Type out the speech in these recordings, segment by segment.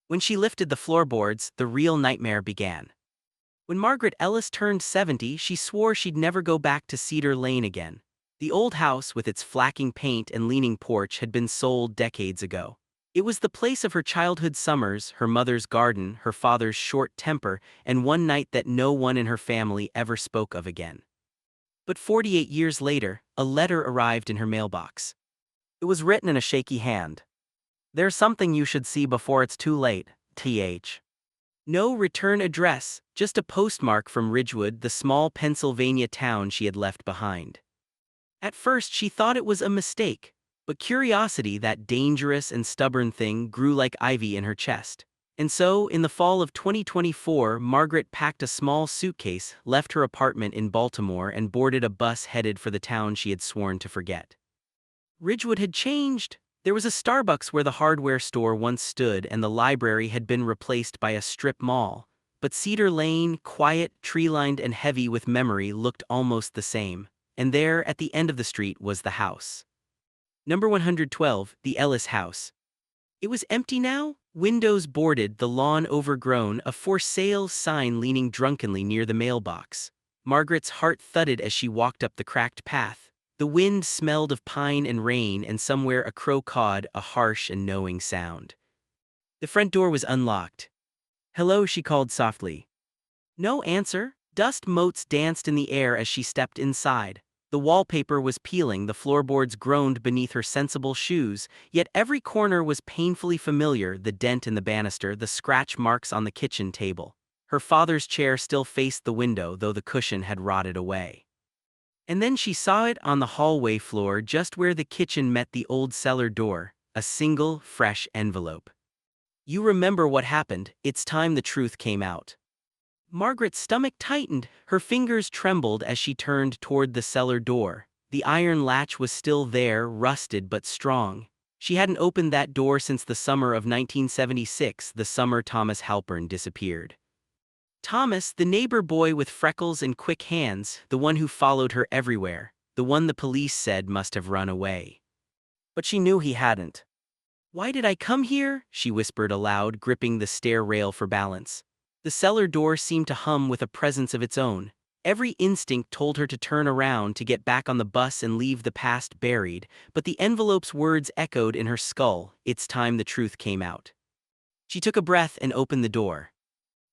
When she lifted the floorboards, the real nightmare began. When Margaret Ellis turned 70, she swore she'd never go back to Cedar Lane again. The old house with its flacking paint and leaning porch had been sold decades ago. It was the place of her childhood summers, her mother's garden, her father's short temper, and one night that no one in her family ever spoke of again. But 48 years later, a letter arrived in her mailbox. It was written in a shaky hand. "There's something you should see before it's too late, th." No return address, just a postmark from Ridgewood, the small Pennsylvania town she had left behind. At first she thought it was a mistake, but curiosity, that dangerous and stubborn thing, grew like ivy in her chest. And so, in the fall of 2024, Margaret packed a small suitcase, left her apartment in Baltimore, and boarded a bus headed for the town she had sworn to forget. Ridgewood had changed. There was a Starbucks where the hardware store once stood, and the library had been replaced by a strip mall. But Cedar Lane, quiet, tree-lined, and heavy with memory, looked almost the same. And there, at the end of the street, was the house. Number 112, the Ellis house. It was empty now, windows boarded, the lawn overgrown, a for sale sign leaning drunkenly near the mailbox. Margaret's heart thudded as she walked up the cracked path. The wind smelled of pine and rain, and somewhere a crow cawed, a harsh and knowing sound. The front door was unlocked. "Hello," she called softly. No answer. Dust motes danced in the air as she stepped inside. The wallpaper was peeling, the floorboards groaned beneath her sensible shoes, yet every corner was painfully familiar: the dent in the banister, the scratch marks on the kitchen table. Her father's chair still faced the window, though the cushion had rotted away. And then she saw it on the hallway floor, just where the kitchen met the old cellar door, a single, fresh envelope. "You remember what happened. It's time the truth came out." Margaret's stomach tightened, her fingers trembled as she turned toward the cellar door. The iron latch was still there, rusted but strong. She hadn't opened that door since the summer of 1976, the summer Thomas Halpern disappeared. Thomas, the neighbor boy with freckles and quick hands, the one who followed her everywhere, the one the police said must have run away. But she knew he hadn't. "Why did I come here?" she whispered aloud, gripping the stair rail for balance. The cellar door seemed to hum with a presence of its own. Every instinct told her to turn around, to get back on the bus and leave the past buried, but the envelope's words echoed in her skull: "It's time the truth came out." She took a breath and opened the door.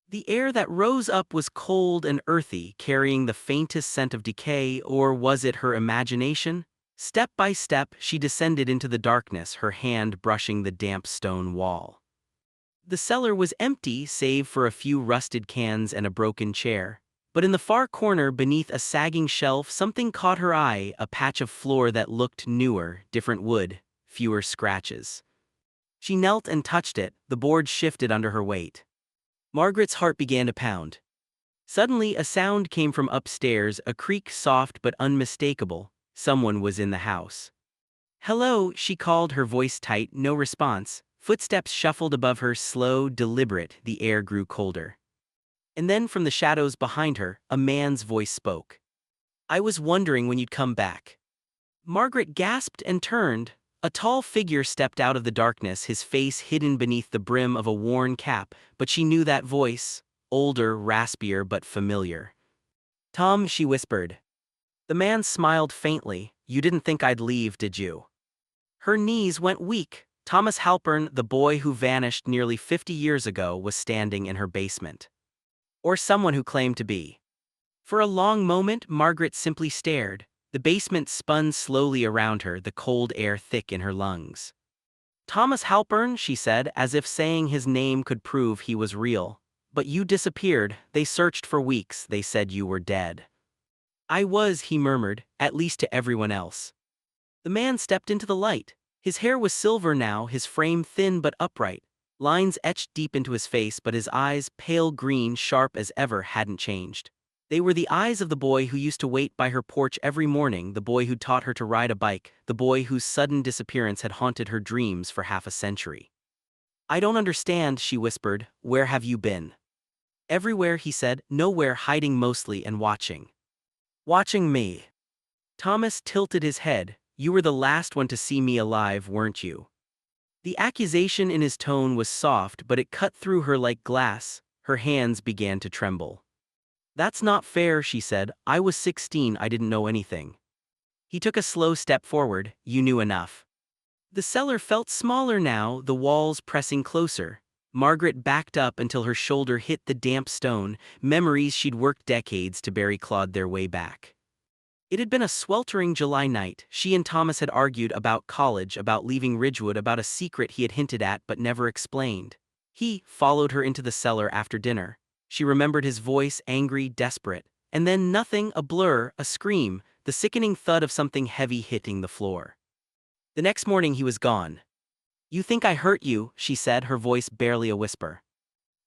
The air that rose up was cold and earthy, carrying the faintest scent of decay, or was it her imagination? Step by step, she descended into the darkness, her hand brushing the damp stone wall. The cellar was empty, save for a few rusted cans and a broken chair. But in the far corner, beneath a sagging shelf, something caught her eye: a patch of floor that looked newer, different wood, fewer scratches. She knelt and touched it, the board shifted under her weight. Margaret's heart began to pound. Suddenly, a sound came from upstairs, a creak, soft but unmistakable. Someone was in the house. "Hello," she called, her voice tight. No response. Footsteps shuffled above her, slow, deliberate. The air grew colder. And then from the shadows behind her, a man's voice spoke. "I was wondering when you'd come back." Margaret gasped and turned. A tall figure stepped out of the darkness, his face hidden beneath the brim of a worn cap, but she knew that voice, older, raspier, but familiar. "Tom," she whispered. The man smiled faintly. "You didn't think I'd leave, did you?" Her knees went weak. Thomas Halpern, the boy who vanished nearly 50 years ago, was standing in her basement. Or someone who claimed to be. For a long moment, Margaret simply stared. The basement spun slowly around her, the cold air thick in her lungs. "Thomas Halpern," she said, as if saying his name could prove he was real. "But you disappeared. They searched for weeks. They said you were dead." "I was," he murmured, "at least to everyone else." The man stepped into the light. His hair was silver now, his frame thin but upright. Lines etched deep into his face, but his eyes, pale green, sharp as ever, hadn't changed. They were the eyes of the boy who used to wait by her porch every morning, the boy who'd taught her to ride a bike, the boy whose sudden disappearance had haunted her dreams for half a century. "I don't understand," she whispered. "Where have you been?" "Everywhere," he said, "nowhere, hiding mostly and watching." "Watching me?" Thomas tilted his head. "You were the last one to see me alive, weren't you?" The accusation in his tone was soft, but it cut through her like glass. Her hands began to tremble. "That's not fair," she said. "I was 16, I didn't know anything." He took a slow step forward. "You knew enough." The cellar felt smaller now, the walls pressing closer. Margaret backed up until her shoulder hit the damp stone. Memories she'd worked decades to bury clawed their way back. It had been a sweltering July night. She and Thomas had argued about college, about leaving Ridgewood, about a secret he had hinted at but never explained. He followed her into the cellar after dinner. She remembered his voice, angry, desperate. And then nothing, a blur, a scream, the sickening thud of something heavy hitting the floor. The next morning he was gone. "You think I hurt you," she said, her voice barely a whisper.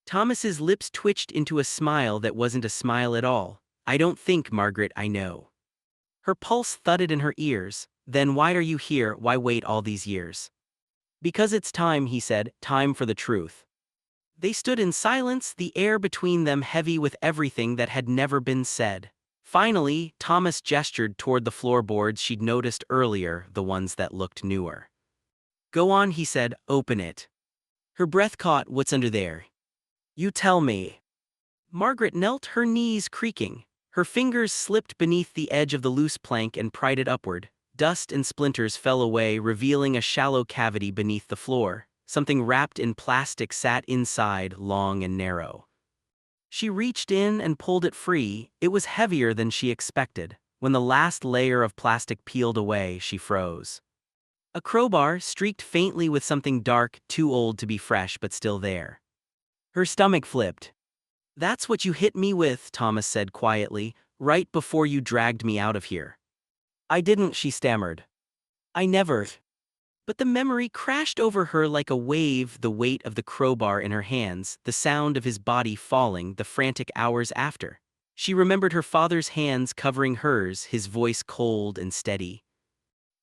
Thomas's lips twitched into a smile that wasn't a smile at all. "I don't think, Margaret, I know." Her pulse thudded in her ears. "Then why are you here? Why wait all these years?" "Because it's time," he said, "time for the truth." They stood in silence, the air between them heavy with everything that had never been said. Finally, Thomas gestured toward the floorboards she'd noticed earlier, the ones that looked newer. "Go on," he said, "open it." Her breath caught. "What's under there?" "You tell me." Margaret knelt, her knees creaking. Her fingers slipped beneath the edge of the loose plank and pried it upward. Dust and splinters fell away, revealing a shallow cavity beneath the floor. Something wrapped in plastic sat inside, long and narrow. She reached in and pulled it free. It was heavier than she expected. When the last layer of plastic peeled away, she froze. A crowbar, streaked faintly with something dark, too old to be fresh but still there. Her stomach flipped. "That's what you hit me with," Thomas said quietly, "right before you dragged me out of here." "I didn't," she stammered. "I never." But the memory crashed over her like a wave, the weight of the crowbar in her hands, the sound of his body falling, the frantic hours after. She remembered her father's hands covering hers, his voice cold and steady.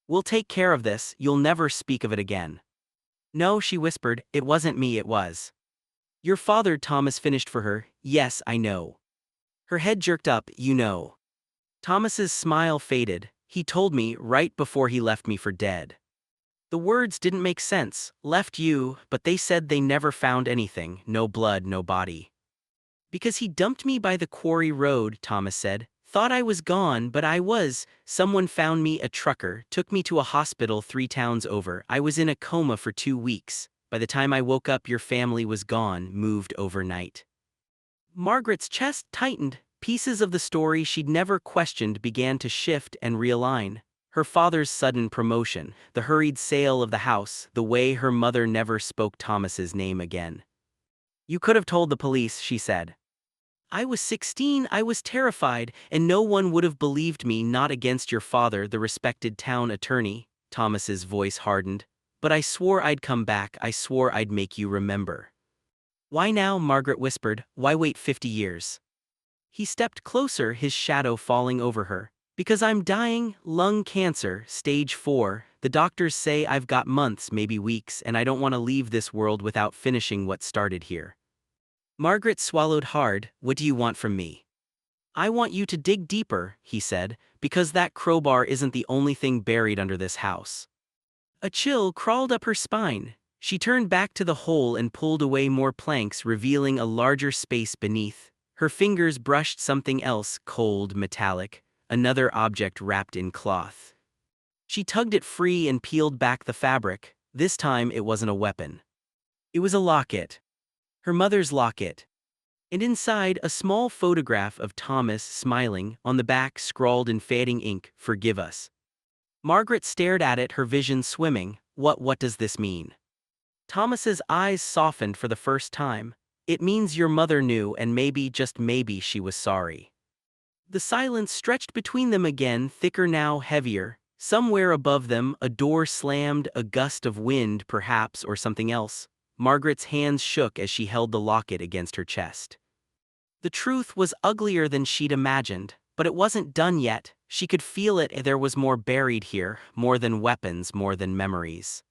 "We'll take care of this, you'll never speak of it again." "No," she whispered, "it wasn't me, it was." "Your father," Thomas finished for her. "Yes, I know." Her head jerked up. "You know." Thomas's smile faded. "He told me right before he left me for dead." The words didn't make sense. "Left you," but they said they never found anything, no blood, no body. "Because he dumped me by the quarry road," Thomas said. "Thought I was gone, but I was. Someone found me, a trucker, took me to a hospital 3 towns over. I was in a coma for 2 weeks. By the time I woke up, your family was gone, moved overnight." Margaret's chest tightened. Pieces of the story she'd never questioned began to shift and realign. Her father's sudden promotion, the hurried sale of the house, the way her mother never spoke Thomas's name again. "You could have told the police," she said. "I was 16, I was terrified, and no one would have believed me, not against your father, the respected town attorney." Thomas's voice hardened. "But I swore I'd come back, I swore I'd make you remember." "Why now?" Margaret whispered. "Why wait 50 years?" He stepped closer, his shadow falling over her. "Because I'm dying, lung cancer, stage 4. The doctors say I've got months, maybe weeks, and I don't want to leave this world without finishing what started here." Margaret swallowed hard. "What do you want from me?" "I want you to dig deeper," he said, "because that crowbar isn't the only thing buried under this house." A chill crawled up her spine. She turned back to the hole and pulled away more planks, revealing a larger space beneath. Her fingers brushed something else, cold, metallic, another object wrapped in cloth. She tugged it free and peeled back the fabric. This time it wasn't a weapon. It was a locket. Her mother's locket. And inside, a small photograph of Thomas smiling, on the back scrawled in fading ink, "Forgive us." Margaret stared at it, her vision swimming. What does this mean?" Thomas's eyes softened for the first time. "It means your mother knew, and maybe, just maybe, she was sorry." The silence stretched between them again, thicker now, heavier. Somewhere above them, a door slammed, a gust of wind, perhaps, or something else. Margaret's hands shook as she held the locket against her chest. The truth was uglier than she'd imagined, but it wasn't done yet. She could feel it. There was more buried here, more than weapons, more than memories.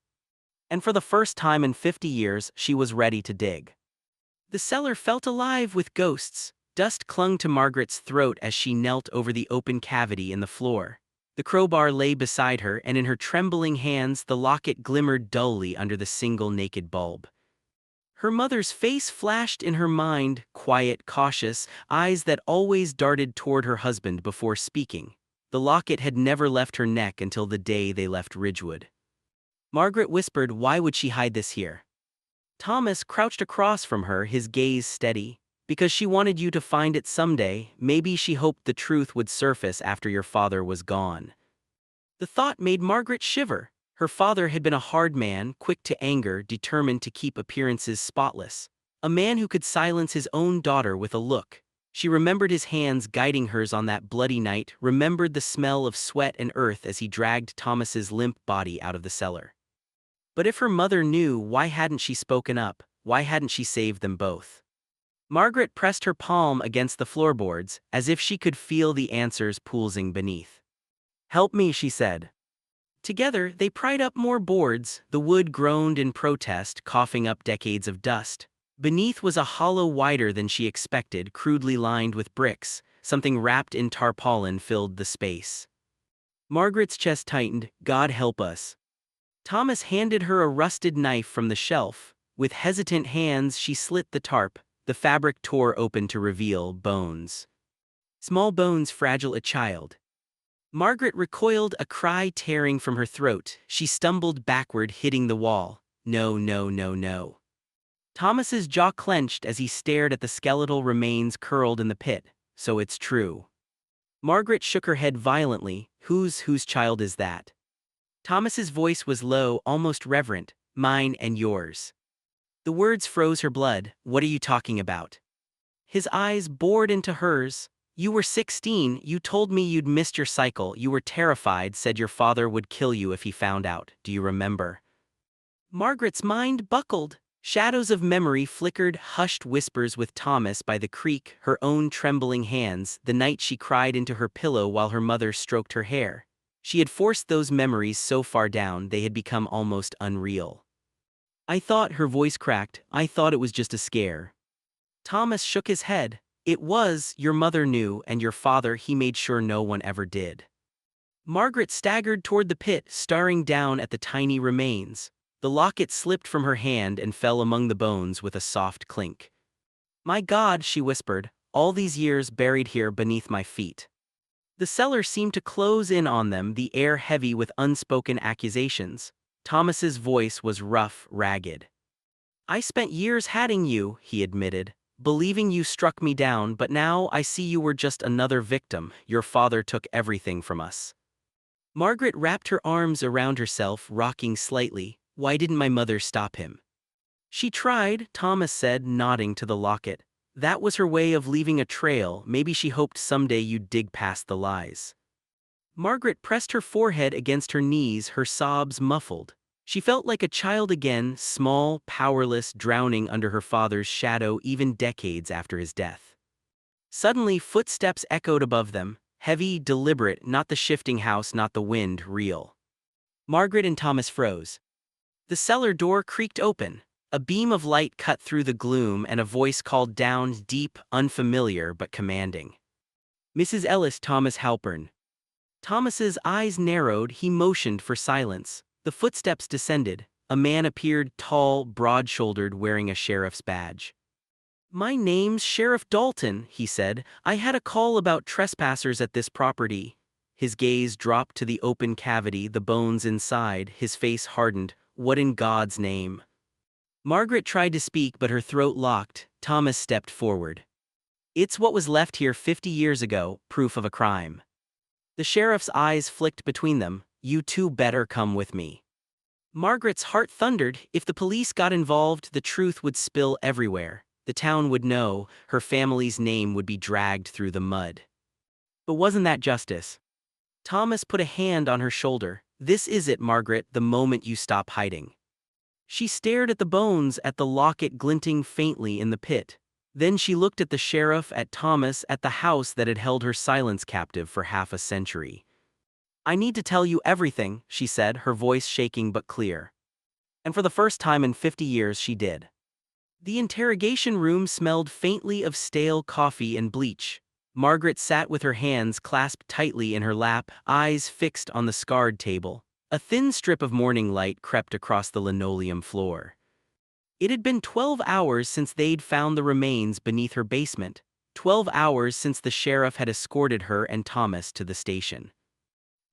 And for the first time in 50 years, she was ready to dig. The cellar felt alive with ghosts. Dust clung to Margaret's throat as she knelt over the open cavity in the floor. The crowbar lay beside her, and in her trembling hands the locket glimmered dully under the single naked bulb. Her mother's face flashed in her mind, quiet, cautious, eyes that always darted toward her husband before speaking. The locket had never left her neck until the day they left Ridgewood. Margaret whispered, "Why would she hide this here?" Thomas crouched across from her, his gaze steady. "Because she wanted you to find it someday. Maybe she hoped the truth would surface after your father was gone." The thought made Margaret shiver. Her father had been a hard man, quick to anger, determined to keep appearances spotless. A man who could silence his own daughter with a look. She remembered his hands guiding hers on that bloody night, remembered the smell of sweat and earth as he dragged Thomas's limp body out of the cellar. But if her mother knew, why hadn't she spoken up? Why hadn't she saved them both? Margaret pressed her palm against the floorboards, as if she could feel the answers pooling beneath. "Help me," she said. Together, they pried up more boards. The wood groaned in protest, coughing up decades of dust. Beneath was a hollow wider than she expected, crudely lined with bricks. Something wrapped in tarpaulin filled the space. Margaret's chest tightened. "God help us." Thomas handed her a rusted knife from the shelf. With hesitant hands, she slit the tarp. The fabric tore open to reveal bones. Small bones, fragile, a child. Margaret recoiled, a cry tearing from her throat. She stumbled backward, hitting the wall. "No, no, no, no." Thomas's jaw clenched as he stared at the skeletal remains curled in the pit. "So it's true." Margaret shook her head violently. Whose child is that?" Thomas's voice was low, almost reverent. "Mine and yours." The words froze her blood. "What are you talking about?" His eyes bored into hers. "You were 16, you told me you'd missed your cycle, you were terrified, said your father would kill you if he found out. Do you remember?" Margaret's mind buckled. Shadows of memory flickered, hushed whispers with Thomas by the creek, her own trembling hands, the night she cried into her pillow while her mother stroked her hair. She had forced those memories so far down they had become almost unreal. "I thought," her voice cracked, "I thought it was just a scare." Thomas shook his head. "It was. Your mother knew, and your father, he made sure no one ever did." Margaret staggered toward the pit, staring down at the tiny remains. The locket slipped from her hand and fell among the bones with a soft clink. "My God," she whispered, "all these years buried here beneath my feet." The cellar seemed to close in on them, the air heavy with unspoken accusations. Thomas's voice was rough, ragged. "I spent years hating you," he admitted, "believing you struck me down, but now I see you were just another victim. Your father took everything from us." Margaret wrapped her arms around herself, rocking slightly. "Why didn't my mother stop him?" "She tried," Thomas said, nodding to the locket. "That was her way of leaving a trail. Maybe she hoped someday you'd dig past the lies." Margaret pressed her forehead against her knees, her sobs muffled. She felt like a child again, small, powerless, drowning under her father's shadow even decades after his death. Suddenly, footsteps echoed above them, heavy, deliberate, not the shifting house, not the wind, real. Margaret and Thomas froze. The cellar door creaked open. A beam of light cut through the gloom and a voice called down, deep, unfamiliar but commanding. "Mrs. Ellis, Thomas Halpern." Thomas's eyes narrowed, he motioned for silence. The footsteps descended. A man appeared, tall, broad-shouldered, wearing a sheriff's badge. "My name's Sheriff Dalton," he said. "I had a call about trespassers at this property." His gaze dropped to the open cavity, the bones inside, his face hardened. "What in God's name?" Margaret tried to speak, but her throat locked. Thomas stepped forward. "It's what was left here 50 years ago, proof of a crime." The sheriff's eyes flicked between them. "You two better come with me." Margaret's heart thundered. If the police got involved, the truth would spill everywhere. The town would know, her family's name would be dragged through the mud. But wasn't that justice? Thomas put a hand on her shoulder. "This is it, Margaret, the moment you stop hiding." She stared at the bones, at the locket glinting faintly in the pit. Then she looked at the sheriff, at Thomas, at the house that had held her silence captive for half a century. "I need to tell you everything," she said, her voice shaking but clear. And for the first time in 50 years she did. The interrogation room smelled faintly of stale coffee and bleach. Margaret sat with her hands clasped tightly in her lap, eyes fixed on the scarred table. A thin strip of morning light crept across the linoleum floor. It had been 12 hours since they'd found the remains beneath her basement, 12 hours since the sheriff had escorted her and Thomas to the station.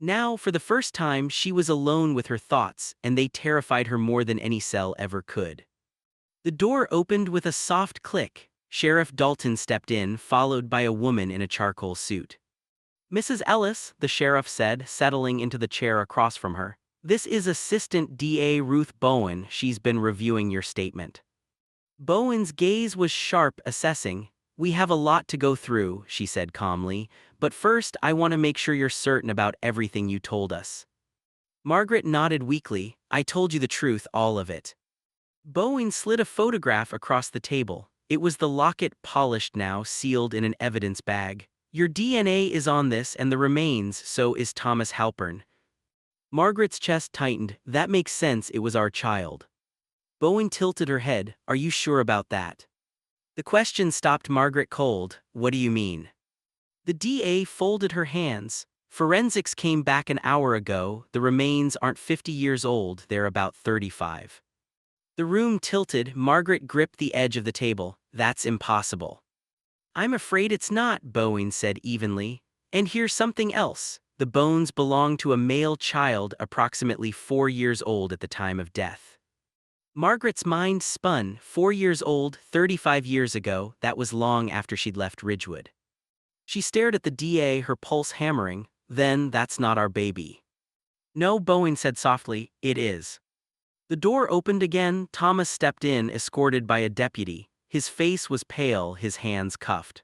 Now, for the first time, she was alone with her thoughts, and they terrified her more than any cell ever could. The door opened with a soft click. Sheriff Dalton stepped in, followed by a woman in a charcoal suit. "Mrs. Ellis," the sheriff said, settling into the chair across from her. "This is Assistant DA Ruth Bowen. She's been reviewing your statement." Bowen's gaze was sharp, assessing. "We have a lot to go through," she said calmly, "but first I want to make sure you're certain about everything you told us." Margaret nodded weakly. "I told you the truth, all of it." Bowen slid a photograph across the table. It was the locket, polished now, sealed in an evidence bag. "Your DNA is on this and the remains, so is Thomas Halpern." Margaret's chest tightened. "That makes sense, it was our child." Bowen tilted her head. "Are you sure about that?" The question stopped Margaret cold. "What do you mean?" The DA folded her hands. "Forensics came back an hour ago. The remains aren't 50 years old, they're about 35. The room tilted. Margaret gripped the edge of the table. "That's impossible." "I'm afraid it's not," Bowen said evenly. "And here's something else. The bones belong to a male child approximately 4 years old at the time of death." Margaret's mind spun. 4 years old, 35 years ago, that was long after she'd left Ridgewood. She stared at the DA, her pulse hammering. "Then that's not our baby." "No," Bowen said softly, "it is." The door opened again. Thomas stepped in, escorted by a deputy. His face was pale, his hands cuffed.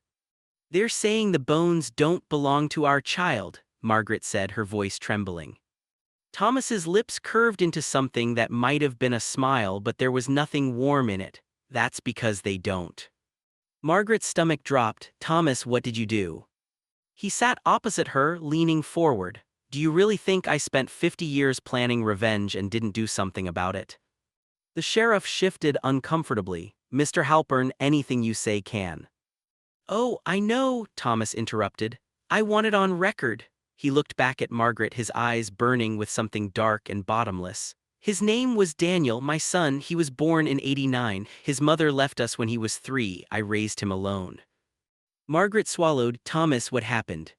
"They're saying the bones don't belong to our child," Margaret said, her voice trembling. Thomas's lips curved into something that might have been a smile, but there was nothing warm in it. "That's because they don't." Margaret's stomach dropped. "Thomas, what did you do?" He sat opposite her, leaning forward. "Do you really think I spent 50 years planning revenge and didn't do something about it?" The sheriff shifted uncomfortably. "Mr. Halpern, anything you say can." "Oh, I know," Thomas interrupted. "I want it on record." He looked back at Margaret, his eyes burning with something dark and bottomless. "His name was Daniel, my son. He was born in '89. His mother left us when he was 3. I raised him alone." Margaret swallowed. "Thomas, what happened?"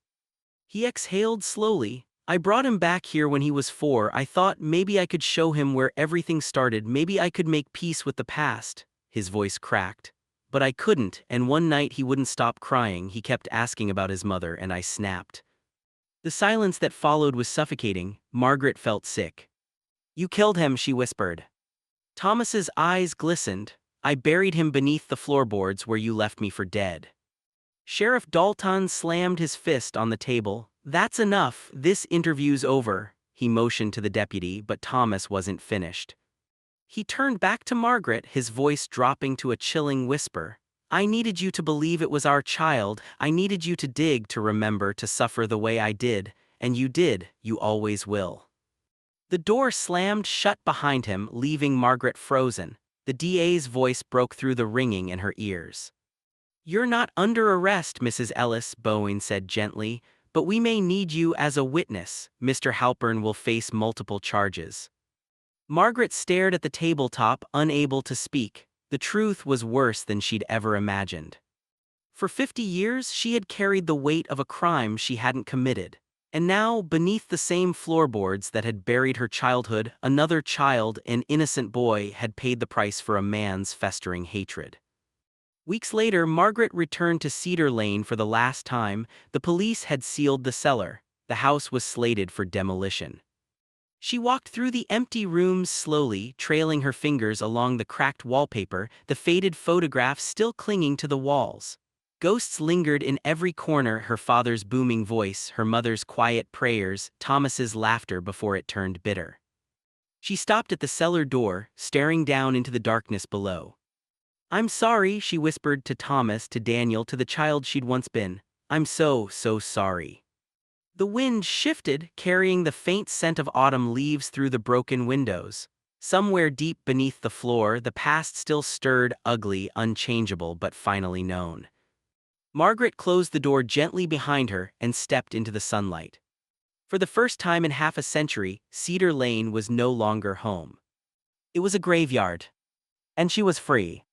He exhaled slowly. "I brought him back here when he was 4. I thought maybe I could show him where everything started. Maybe I could make peace with the past." His voice cracked. "But I couldn't, and one night he wouldn't stop crying. He kept asking about his mother, and I snapped." The silence that followed was suffocating. Margaret felt sick. "You killed him," she whispered. Thomas's eyes glistened. "I buried him beneath the floorboards where you left me for dead." Sheriff Dalton slammed his fist on the table. "That's enough. This interview's over." He motioned to the deputy, but Thomas wasn't finished. He turned back to Margaret, his voice dropping to a chilling whisper. "I needed you to believe it was our child. I needed you to dig, to remember, to suffer the way I did. And you did. You always will." The door slammed shut behind him, leaving Margaret frozen. The DA's voice broke through the ringing in her ears. "You're not under arrest, Mrs. Ellis," Bowen said gently, "but we may need you as a witness. Mr. Halpern will face multiple charges." Margaret stared at the tabletop, unable to speak. The truth was worse than she'd ever imagined. For 50 years, she had carried the weight of a crime she hadn't committed. And now, beneath the same floorboards that had buried her childhood, another child, an innocent boy, had paid the price for a man's festering hatred. Weeks later, Margaret returned to Cedar Lane for the last time. The police had sealed the cellar. The house was slated for demolition. She walked through the empty rooms slowly, trailing her fingers along the cracked wallpaper, the faded photographs still clinging to the walls. Ghosts lingered in every corner, her father's booming voice, her mother's quiet prayers, Thomas's laughter before it turned bitter. She stopped at the cellar door, staring down into the darkness below. "I'm sorry," she whispered to Thomas, to Daniel, to the child she'd once been. "I'm so sorry." The wind shifted, carrying the faint scent of autumn leaves through the broken windows. Somewhere deep beneath the floor, the past still stirred, ugly, unchangeable, but finally known. Margaret closed the door gently behind her and stepped into the sunlight. For the first time in half a century, Cedar Lane was no longer home. It was a graveyard. And she was free.